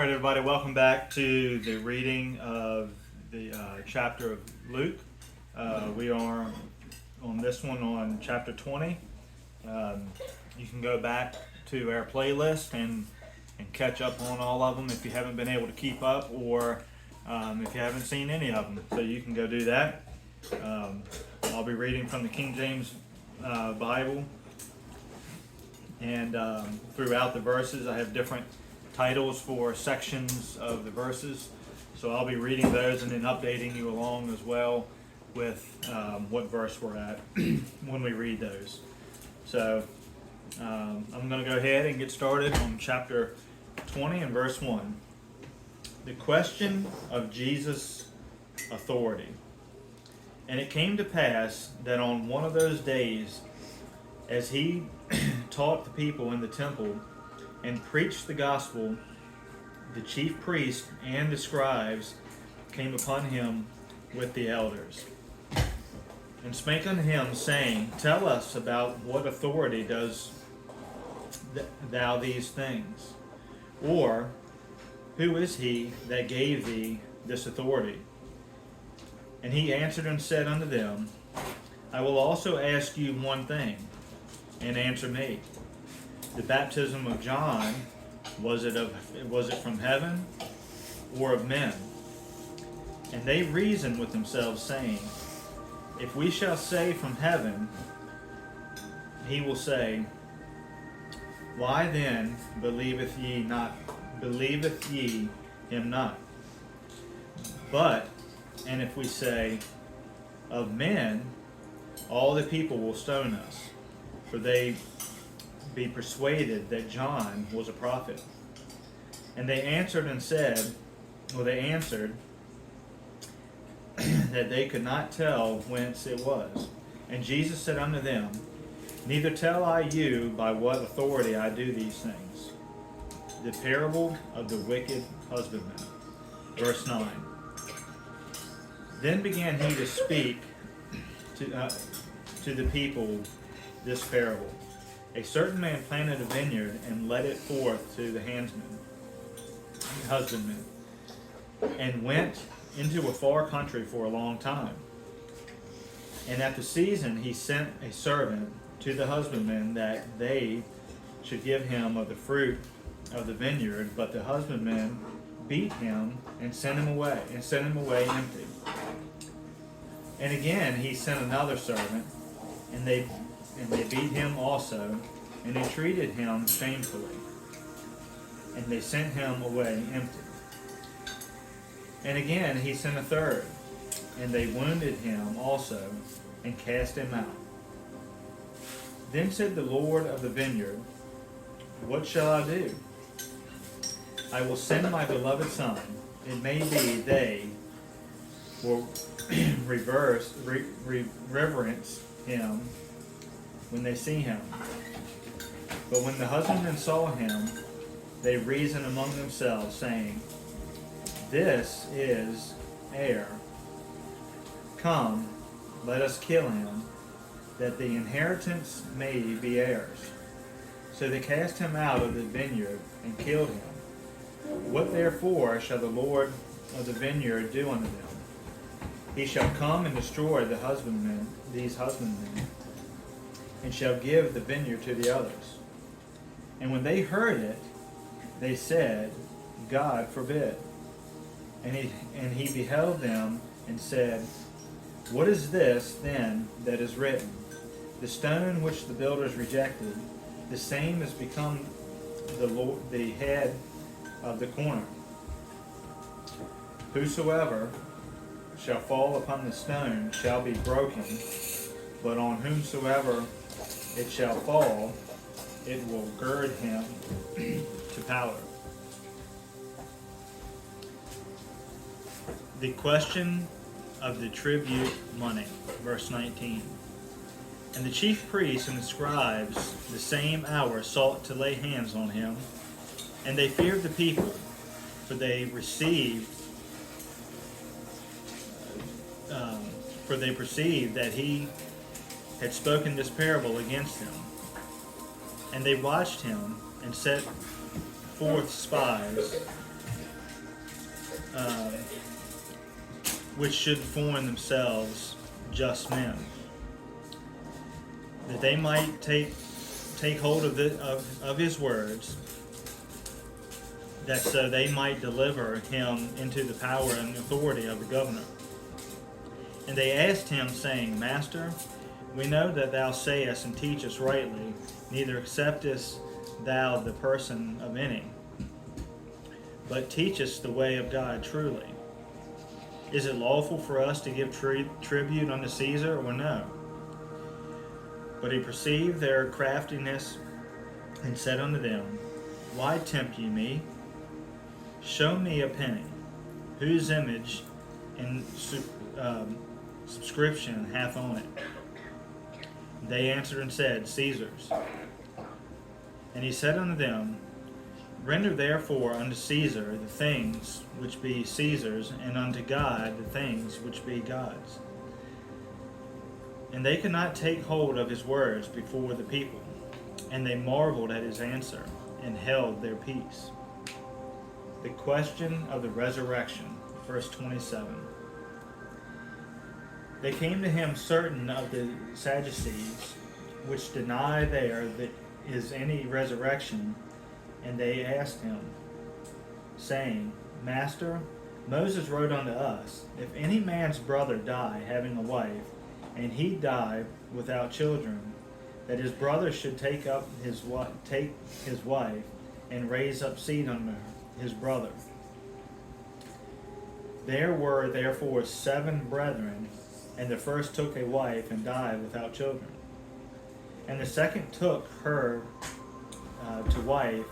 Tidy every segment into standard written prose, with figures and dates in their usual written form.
All right, everybody, welcome back to the reading of the chapter of Luke. We are on this one on chapter 20. You can go back to our playlist and catch up on all of them if you haven't been able to keep up, or if you haven't seen any of them. So you can go do that. I'll be reading from the King James Bible, and throughout the verses I have different titles for sections of the verses, so I'll be reading those and then updating you along as well with what verse we're at when we read those. So I'm going to go ahead and get started on chapter 20 and verse 1. The question of Jesus' authority. And it came to pass that on one of those days, as he taught the people in the temple and preached the gospel, the chief priests and the scribes came upon him with the elders, and spake unto him, saying, Tell us, about what authority does thou these things? Or who is he that gave thee this authority? And he answered and said unto them, I will also ask you one thing, and answer me. The baptism of John, was it from heaven or of men? And they reasoned with themselves, saying, If we shall say from heaven, he will say, Why then believeth ye him not? But, and if we say, Of men, all the people will stone us, for they be persuaded that John was a prophet. And they answered and said, that they could not tell whence it was. And Jesus said unto them, Neither tell I you by what authority I do these things. The parable of the wicked husbandman. Verse 9. Then began he to speak to the people this parable. A certain man planted a vineyard and let it forth to the husbandmen, and went into a far country for a long time. And at the season he sent a servant to the husbandmen that they should give him of the fruit of the vineyard, but the husbandmen beat him and sent him away empty. And again he sent another servant, and they beat him also, and entreated him shamefully, and they sent him away empty. And again he sent a third, and they wounded him also, and cast him out. Then said the Lord of the vineyard, What shall I do? I will send my beloved son. It may be they will reverence him when they see him. But when the husbandmen saw him, they reasoned among themselves, saying, This is heir. Come, let us kill him, that the inheritance may be heirs. So they cast him out of the vineyard and killed him. What therefore shall the Lord of the vineyard do unto them? He shall come and destroy these husbandmen, and shall give the vineyard to the others. And when they heard it, they said, God forbid. And he beheld them and said, What is this then that is written? The stone which the builders rejected, the same has become the head of the corner. Whosoever shall fall upon the stone shall be broken, but on whomsoever it shall fall, it will gird him to powder. The question of the tribute money, verse 19. And the chief priests and the scribes the same hour sought to lay hands on him, and they feared the people, for they perceived that he had spoken this parable against them. And they watched him and set forth spies which should form themselves just men, that they might take hold of his words, that so they might deliver him into the power and authority of the governor. And they asked him, saying, Master, we know that thou sayest and teachest rightly, neither acceptest thou the person of any, but teachest the way of God truly. Is it lawful for us to give tribute unto Caesar, or no? But he perceived their craftiness, and said unto them, Why tempt ye me? Show me a penny, whose image and subscription hath on it. They answered and said, Caesar's. And he said unto them, Render therefore unto Caesar the things which be Caesar's, and unto God the things which be God's. And they could not take hold of his words before the people, and they marveled at his answer, and held their peace. The question of the resurrection, verse 27. They came to him certain of the Sadducees, which deny there that is any resurrection, and they asked him, saying, Master, Moses wrote unto us, If any man's brother die having a wife, and he die without children, that his brother should take his wife, and raise up seed unto his brother. There were therefore 7 brethren, and the first took a wife, and died without children. And the second took her to wife,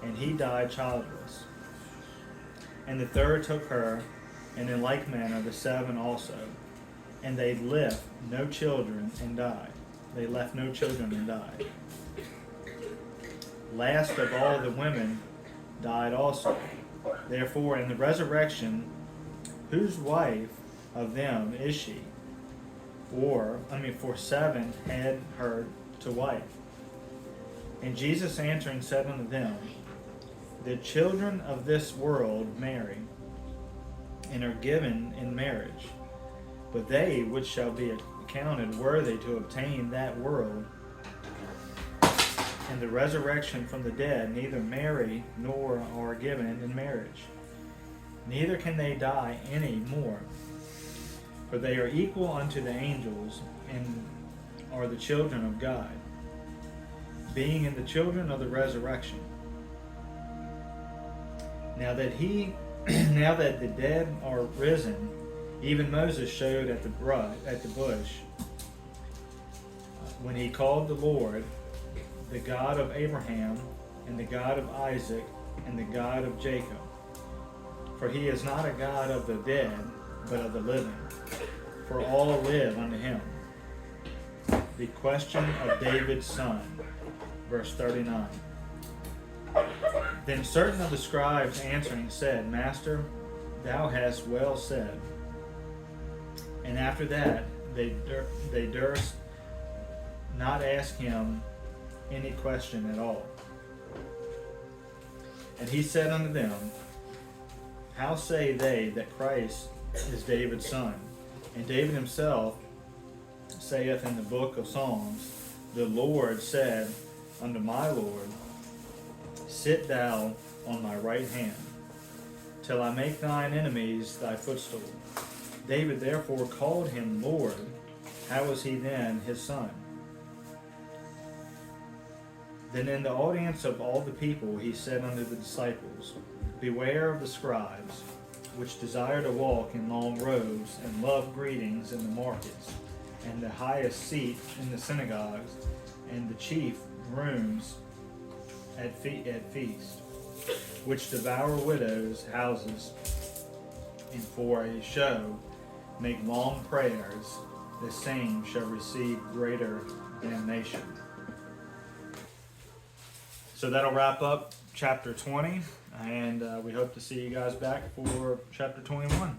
and he died childless. And the third took her, and in like manner the 7 also. And they left no children, and died. They left no children and died. Last of all the women died also. Therefore, in the resurrection, whose wife of them is she? For 7 had her to wife. And Jesus answering said unto them, The children of this world marry, and are given in marriage. But they which shall be accounted worthy to obtain that world and the resurrection from the dead neither marry nor are given in marriage. Neither can they die any more, for they are equal unto the angels, and are the children of God, being in the children of the resurrection. Now that the dead are risen, even Moses showed at the bush, when he called the Lord, the God of Abraham, and the God of Isaac, and the God of Jacob. For he is not a God of the dead, but of the living. For all live unto him. The question of David's son, verse 39. Then certain of the scribes answering said, Master, thou hast well said. And after that they durst not ask him any question at all. And he said unto them, How say they that Christ is David's son? And David himself saith in the book of Psalms, The Lord said unto my Lord, Sit thou on my right hand, till I make thine enemies thy footstool. David therefore called him Lord. How was he then his son? Then in the audience of all the people he said unto the disciples, Beware of the scribes, which desire to walk in long robes, and love greetings in the markets, and the highest seat in the synagogues, and the chief rooms at feast, which devour widows' houses, and for a show make long prayers. The same shall receive greater damnation. So that'll wrap up chapter 20, and we hope to see you guys back for chapter 21.